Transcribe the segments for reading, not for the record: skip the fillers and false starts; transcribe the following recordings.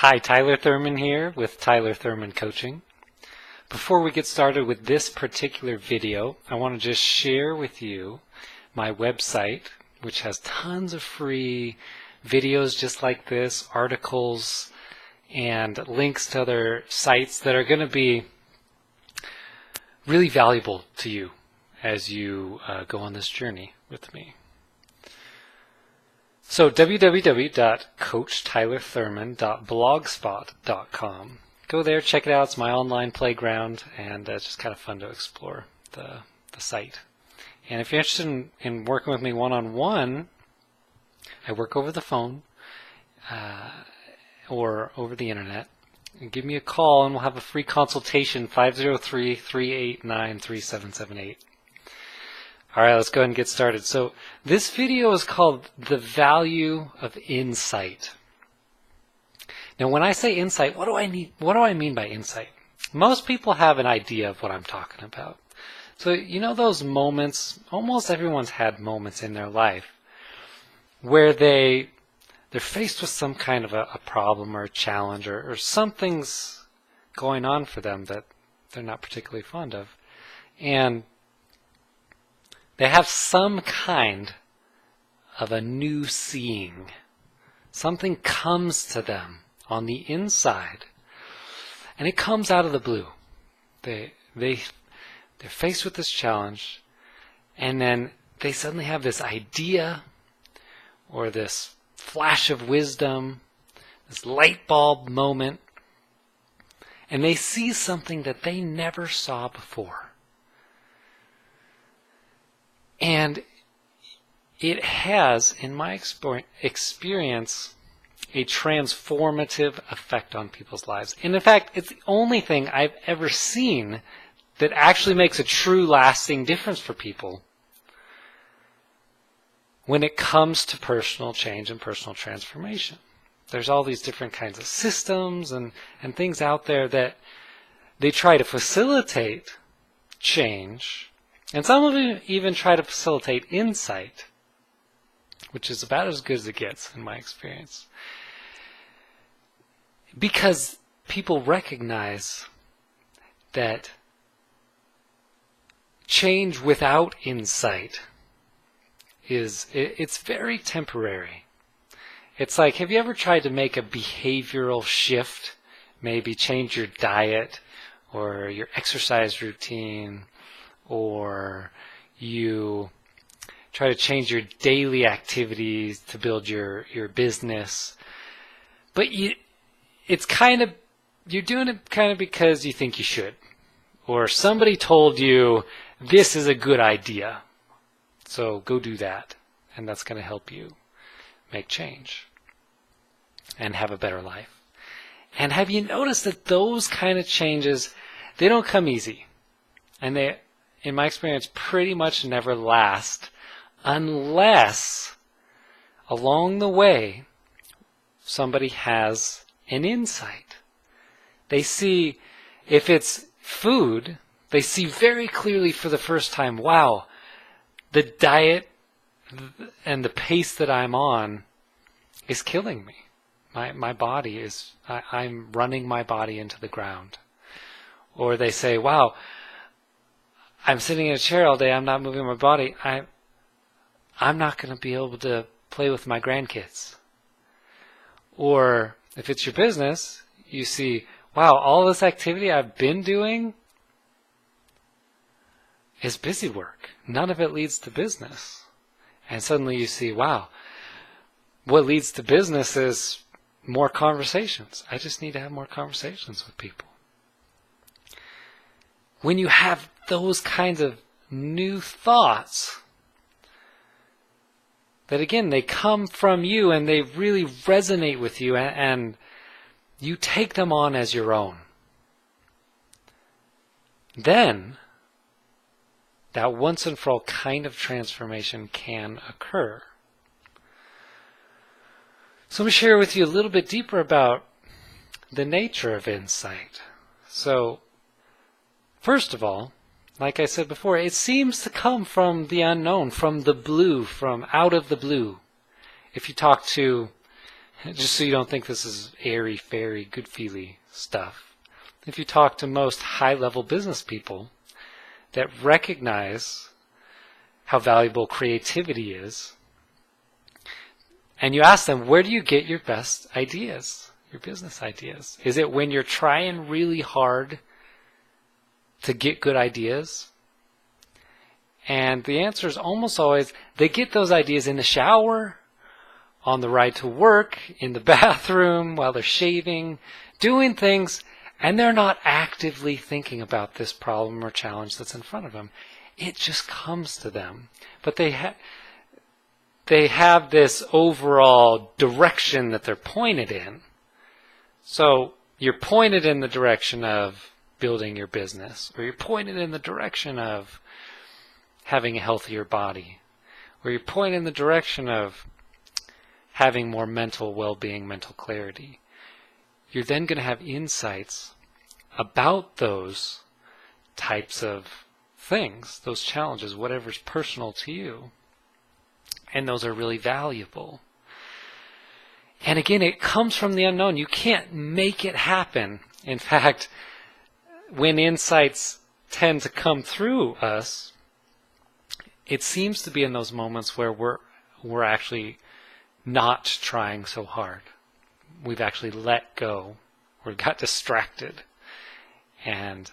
Hi, Tyler Thurman here with Tyler Thurman Coaching. Before we get started with this particular video, I want to just share with you my website, which has tons of free videos just like this, articles, and links to other sites that are going to be really valuable to you as you go on this journey with me. So www.coachtylerthurman.blogspot.com. Go there, check it out. It's my online playground, and it's just kind of fun to explore the site. And if you're interested in working with me one-on-one, I work over the phone or over the internet. And give me a call, and we'll have a free consultation, 503-389-3778. All right, let's go ahead and get started. So this video is called The Value of Insight. Now, when I say insight, what do I mean by insight? Most people have an idea of what I'm talking about. So you know those moments, almost everyone's had moments in their life where they're faced with some kind of a problem or a challenge or something's going on for them that they're not particularly fond of. And they have some kind of a new seeing. Something comes to them on the inside, and it comes out of the blue. They're faced with this challenge, and then they suddenly have this idea or this flash of wisdom, this light bulb moment, and they see something that they never saw before. And it has, in my experience, a transformative effect on people's lives. And in fact, it's the only thing I've ever seen that actually makes a true lasting difference for people when it comes to personal change and personal transformation. There's all these different kinds of systems and things out there that they try to facilitate change. And some of them even try to facilitate insight, which is about as good as it gets in my experience. Because people recognize that change without insight it's very temporary. It's like, have you ever tried to make a behavioral shift? Maybe change your diet or your exercise routine, or you try to change your daily activities to build your business. But you're doing it kind of because you think you should. Or somebody told you this is a good idea. So go do that. And that's going to help you make change and have a better life. And have you noticed that those kind of changes, they don't come easy. And they, in my experience, pretty much never last unless along the way somebody has an insight. They see, if it's food, they see very clearly for the first time, wow, the diet and the pace that I'm on is killing me. My body is, I'm running my body into the ground. Or they say, wow, I'm sitting in a chair all day, I'm not moving my body, I'm not going to be able to play with my grandkids. Or if it's your business, you see, wow, all this activity I've been doing is busy work. None of it leads to business. And suddenly you see, wow, what leads to business is more conversations. I just need to have more conversations with people. When you have those kinds of new thoughts, that again, they come from you and they really resonate with you, and you take them on as your own, then that once and for all kind of transformation can occur. So let me share with you a little bit deeper about the nature of insight. So, first of all, like I said before, it seems to come from the unknown, from the blue, from out of the blue. If you talk to just so you don't think this is airy, fairy, good-feely stuff. If you talk to most high-level business people that recognize how valuable creativity is, and you ask them, where do you get your best ideas, your business ideas? Is it when you're trying really hard to get good ideas? And the answer is almost always they get those ideas in the shower, on the ride to work, in the bathroom, while they're shaving, doing things, and they're not actively thinking about this problem or challenge that's in front of them. It just comes to them. But they have this overall direction that they're pointed in. So you're pointed in the direction of building your business, or you're pointed in the direction of having a healthier body, or you're pointed in the direction of having more mental well-being, mental clarity. You're then going to have insights about those types of things, those challenges, whatever's personal to you. And those are really valuable. And again, it comes from the unknown. You can't make it happen. In fact, when insights tend to come through us, it seems to be in those moments where we're actually not trying so hard. We've actually let go, or got distracted, and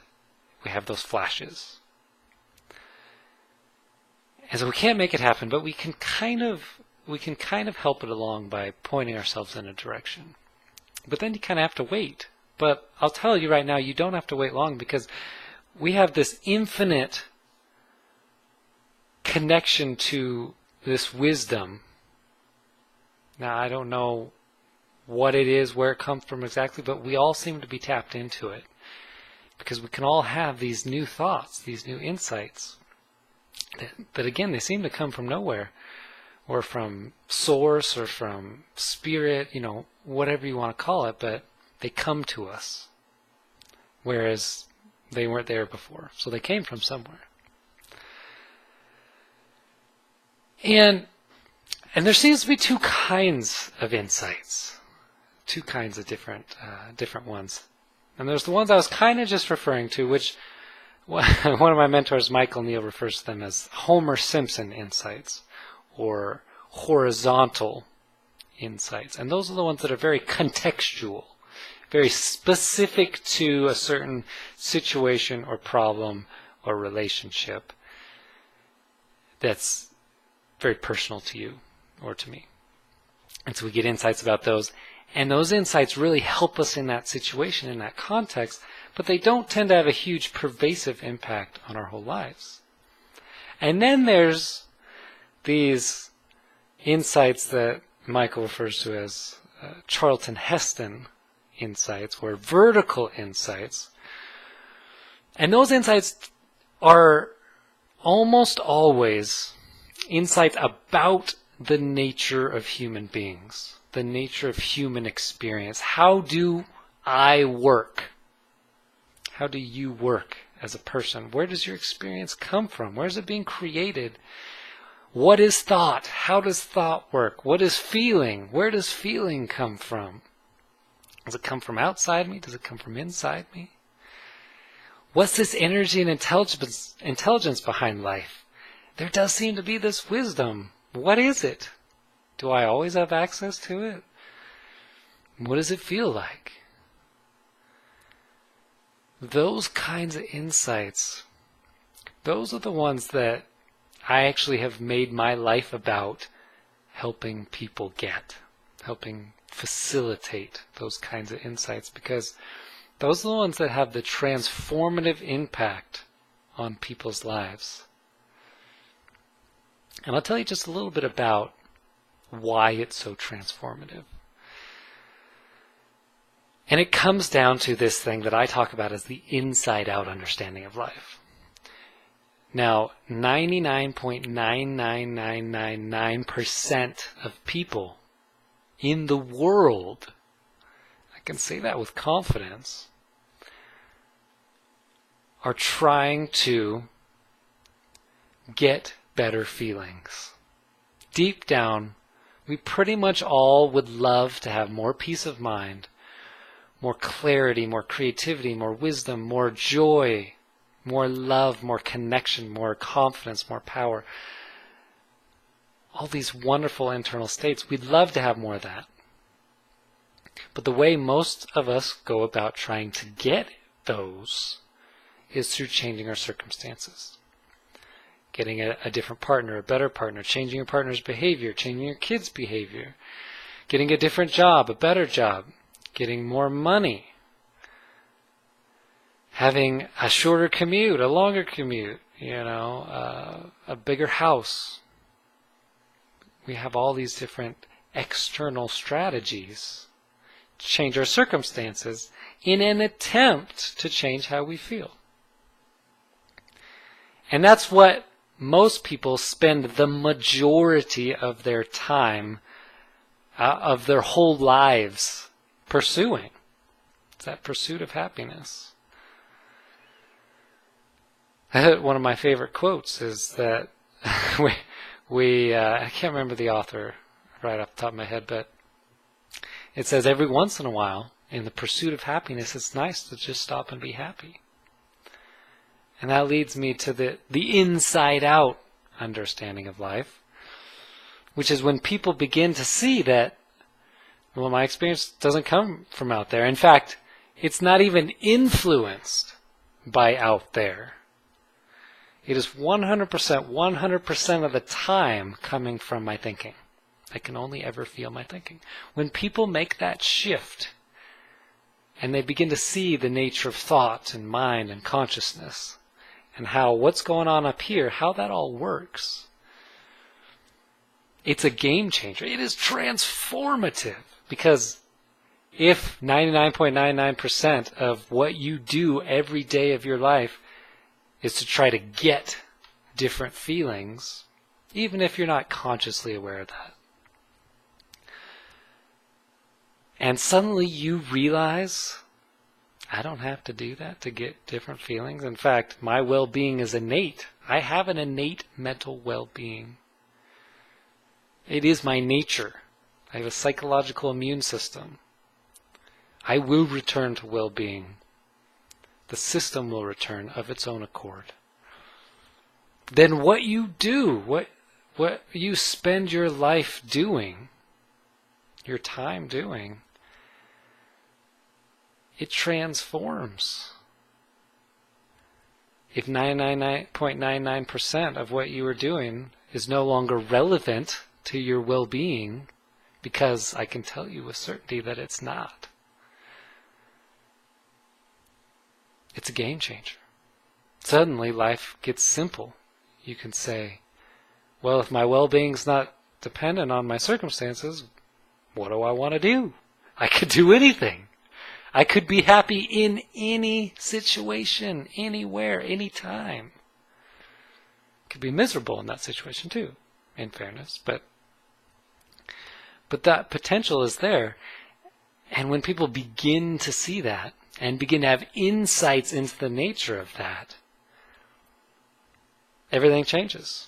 we have those flashes. And so we can't make it happen, but we can kind of help it along by pointing ourselves in a direction. But then you kind of have to wait. But I'll tell you right now, you don't have to wait long, because we have this infinite connection to this wisdom. Now, I don't know what it is, where it comes from exactly, but we all seem to be tapped into it, because we can all have these new thoughts, these new insights that again, they seem to come from nowhere, or from source, or from spirit, whatever you want to call it, but they come to us, whereas they weren't there before. So they came from somewhere. And there seems to be two kinds of insights, two kinds of different ones. And there's the ones I was kind of just referring to, which one of my mentors, Michael Neal, refers to them as Homer Simpson insights, or horizontal insights. And those are the ones that are very contextual, very specific to a certain situation or problem or relationship that's very personal to you or to me. And so we get insights about those. And those insights really help us in that situation, in that context, but they don't tend to have a huge pervasive impact on our whole lives. And then there's these insights that Michael refers to as Charlton Heston insights, or vertical insights. And those insights are almost always insights about the nature of human beings, the nature of human experience. How do I work? How do you work as a person? Where does your experience come from? Where is it being created? What is thought? How does thought work? What is feeling? Where does feeling come from? Does it come from outside me? Does it come from inside me? What's this energy and intelligence behind life? There does seem to be this wisdom. What is it? Do I always have access to it? What does it feel like? Those kinds of insights, those are the ones that I actually have made my life about helping people get, helping facilitate those kinds of insights, because those are the ones that have the transformative impact on people's lives. And I'll tell you just a little bit about why it's so transformative. And it comes down to this thing that I talk about as the inside-out understanding of life. Now, 99.99999% of people in the world, I can say that with confidence, are trying to get better feelings. Deep down, We pretty much all would love to have more peace of mind, more clarity, more creativity, more wisdom, more joy, more love, more connection, more confidence, more power. All these wonderful internal states. We'd love to have more of that. But the way most of us go about trying to get those is through changing our circumstances. Getting a different partner, a better partner, changing your partner's behavior, changing your kids' behavior, getting a different job, a better job, getting more money, having a shorter commute, a longer commute, a bigger house. We have all these different external strategies to change our circumstances in an attempt to change how we feel. And that's what most people spend the majority of their time, of their whole lives, pursuing. It's that pursuit of happiness. One of my favorite quotes is that I can't remember the author right off the top of my head, but it says every once in a while, in the pursuit of happiness, it's nice to just stop and be happy. And that leads me to the inside-out understanding of life, which is when people begin to see that, well, my experience doesn't come from out there. In fact, it's not even influenced by out there. It is 100% of the time coming from my thinking. I can only ever feel my thinking. When people make that shift and they begin to see the nature of thought and mind and consciousness and how what's going on up here, how that all works, it's a game changer. It is transformative, because if 99.99% of what you do every day of your life is to try to get different feelings, even if you're not consciously aware of that, and suddenly you realize, I don't have to do that to get different feelings. In fact, my well-being is innate. I have an innate mental well-being. It is my nature. I have a psychological immune system. I will return to well-being. The system will return of its own accord. Then what you do, what you spend your life doing, your time doing, it transforms. If 99.99% of what you are doing is no longer relevant to your well-being, because I can tell you with certainty that it's not, it's a game changer. Suddenly life gets simple. You can say, well, if my well-being's not dependent on my circumstances, what do I want to do? I could do anything. I could be happy in any situation, anywhere, anytime. Could be miserable in that situation too, in fairness, but that potential is there. And when people begin to see that and begin to have insights into the nature of that, everything changes.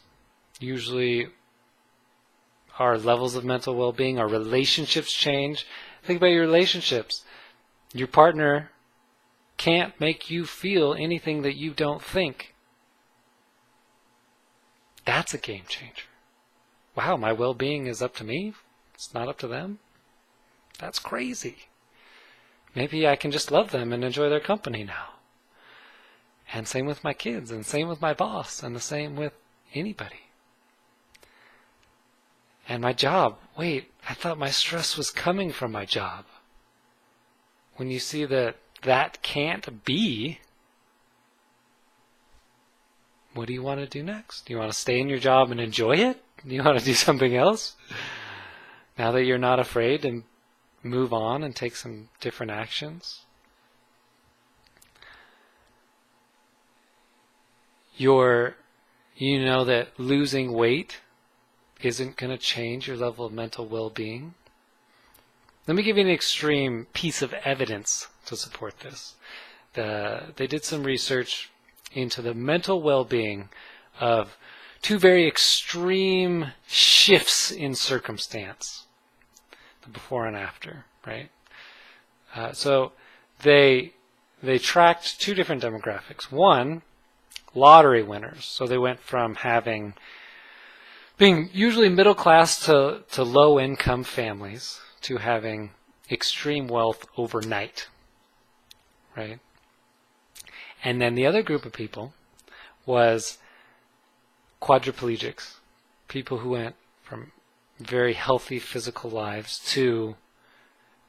Usually our levels of mental well-being, our relationships change. Think about your relationships. Your partner can't make you feel anything that you don't think. That's a game changer. Wow, my well-being is up to me? It's not up to them? That's crazy. Maybe I can just love them and enjoy their company now. And same with my kids, and same with my boss, and the same with anybody. And my job. Wait, I thought my stress was coming from my job. When you see that that can't be, what do you want to do next? Do you want to stay in your job and enjoy it? Do you want to do something else? Now that you're not afraid, and move on and take some different actions. You know that losing weight isn't going to change your level of mental well-being. Let me give you an extreme piece of evidence to support this. They did some research into the mental well-being of two very extreme shifts in circumstance, the before and after, right? So they tracked two different demographics. One, lottery winners. So they went from being usually middle class to low income families to having extreme wealth overnight, right? And then the other group of people was quadriplegics, people who went from very healthy physical lives to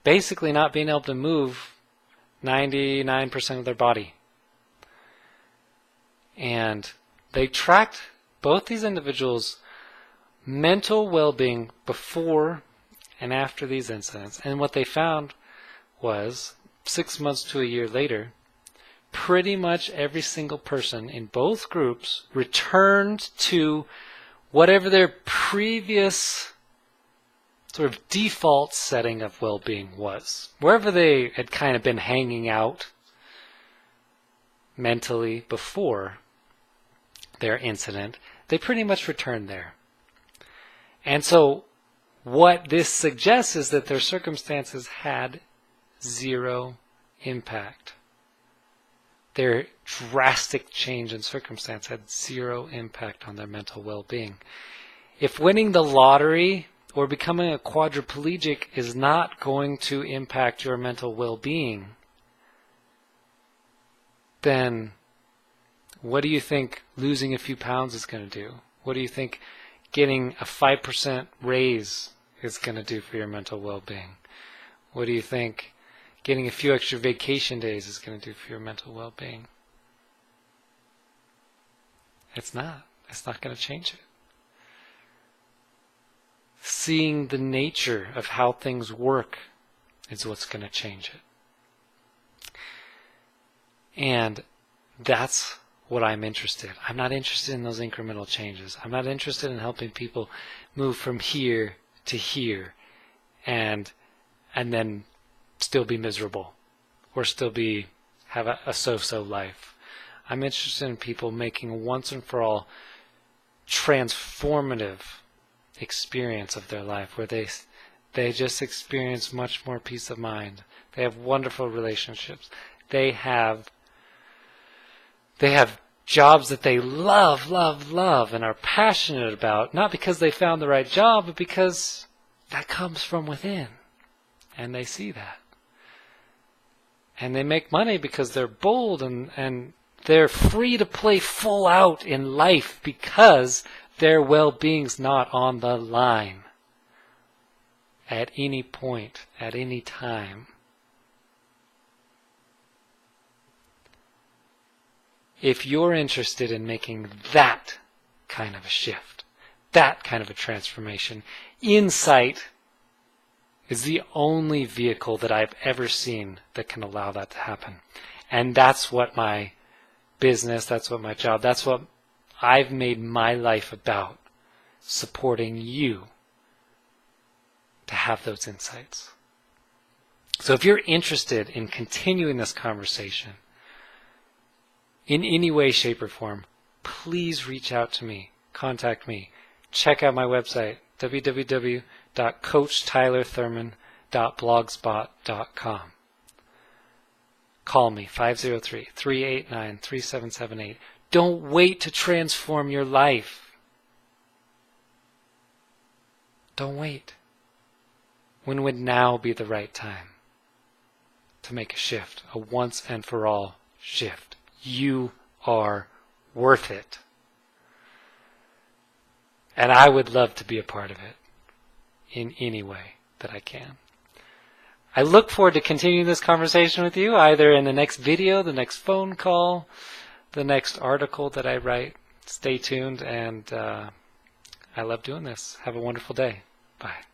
basically not being able to move 99% of their body. And they tracked both these individuals' mental well-being before and after these incidents. And what they found was 6 months to a year later, pretty much every single person in both groups returned to whatever their previous sort of default setting of well-being was. Wherever they had kind of been hanging out mentally before their incident, they pretty much returned there. And so what this suggests is that their circumstances had zero impact. Their drastic change in circumstance had zero impact on their mental well-being. If winning the lottery or becoming a quadriplegic is not going to impact your mental well-being, then what do you think losing a few pounds is going to do? What do you think getting a 5% raise is going to do for your mental well-being? What do you think getting a few extra vacation days is going to do for your mental well-being? It's not. It's not going to change it. Seeing the nature of how things work is what's going to change it. And that's what I'm interested in. I'm not interested in those incremental changes. I'm not interested in helping people move from here to here and then still be miserable or still have a so-so life. I'm interested in people making a once and for all transformative experience of their life where they just experience much more peace of mind. They have wonderful relationships. They have jobs that they love and are passionate about, not because they found the right job, but because that comes from within. And they see that. And they make money because they're bold and they're free to play full out in life because their well-being's not on the line at any point, at any time. If you're interested in making that kind of a shift, that kind of a transformation, insight is the only vehicle that I've ever seen that can allow that to happen. And that's what my business, that's what my job, that's what I've made my life about, supporting you to have those insights. So if you're interested in continuing this conversation in any way, shape, or form, please reach out to me, contact me, check out my website, www.coachtylerthurman.blogspot.com. Call me, 503-389-3778. Don't wait to transform your life. Don't wait. When would now be the right time to make a shift, a once and for all shift? You are worth it. And I would love to be a part of it in any way that I can. I look forward to continuing this conversation with you, either in the next video, the next phone call, the next article that I write. Stay tuned, and I love doing this. Have a wonderful day. Bye.